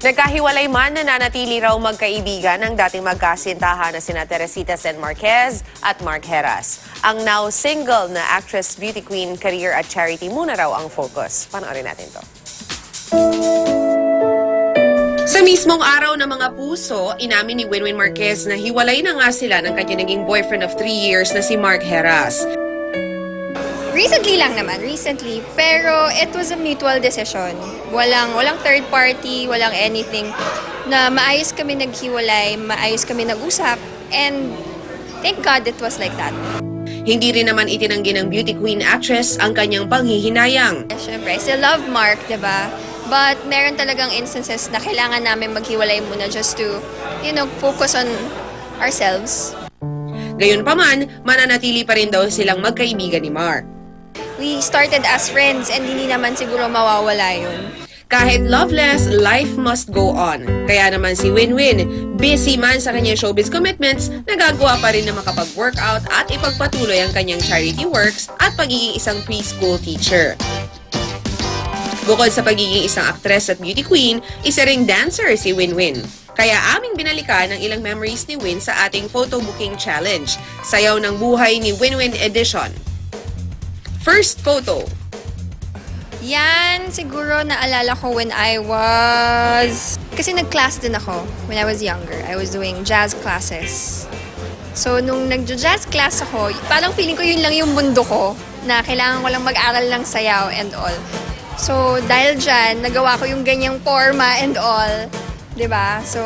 Nagkahiwalay man, nananatili raw magkaibigan ang dating magkasintahan na sina Teresita Sen Marquez at Mark Heras. Ang now single na actress, beauty queen, career at charity muna raw ang focus. Panoorin natin to. Sa mismong araw ng mga puso, inamin ni Winwin Marquez na hiwalay na nga sila ng kanyang naging boyfriend of 3 years na si Mark Heras. Recently lang naman, pero it was a mutual decision. Walang third party, walang anything. Na maayos kami naghiwalay, maayos kami nag-usap, and thank God it was like that. Hindi rin naman itinanggi ng beauty queen actress ang kanyang panghihinayang. Siyempre, I still love Mark, diba? But meron talagang instances na kailangan namin maghiwalay muna just to, focus on ourselves. Gayunpaman, mananatili pa rin daw silang magkaibigan ni Mark. We started as friends and hindi naman siguro mawawala yun. Kahit loveless, life must go on. Kaya naman si Winwin, busy man sa kanyang showbiz commitments, nagagawa pa rin na makapag-workout at ipagpatuloy ang kanyang charity works at pagiging isang preschool teacher. Bukod sa pagiging isang actress at beauty queen, isa ring dancer si Winwin. Kaya aming binalikan ang ilang memories ni Win sa ating photo booking challenge, Sayaw ng Buhay ni Winwin Edition. First photo. Yan, siguro naalala ko when I was... Kasi nag-class din ako when I was younger. I was doing jazz classes. So, nung nag-jazz class ako, parang feeling ko yun lang yung mundo ko na kailangan ko lang mag-aral ng sayaw and all. So, dahil dyan, nagawa ko yung ganyang forma and all. Diba? So,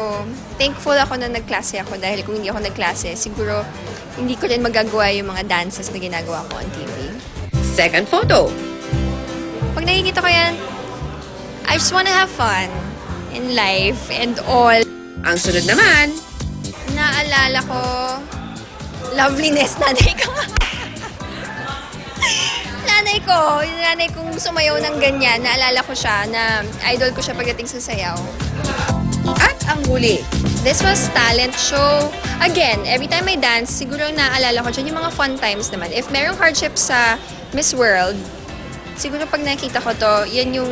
thankful ako na nagklase ako dahil kung hindi ako nagklase, siguro hindi ko rin magagawa yung mga dances na ginagawa ko on TV. Second photo. Pag nakikita ko yan, I just wanna have fun in life and all. Ang sunod naman. Naalala ko, loveliness, nanay ko. Yung nanay kong sumayaw ng ganyan, naalala ko siya na idol ko siya pagdating sa sayaw. At ang huli. This was talent show. Again, every time I dance, siguro naalala ko dyan yung mga fun times naman. If merong hardship sa Miss World, siguro pag nakita ko to, yan yung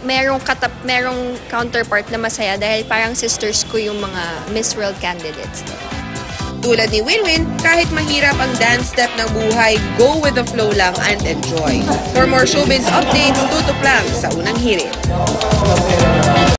merong counterpart na masaya dahil parang sisters ko yung mga Miss World candidates. Tulad ni Winwin, kahit mahirap ang dance step ng buhay, go with the flow lang and enjoy. For more showbiz updates, tutok lang sa Unang Hirit.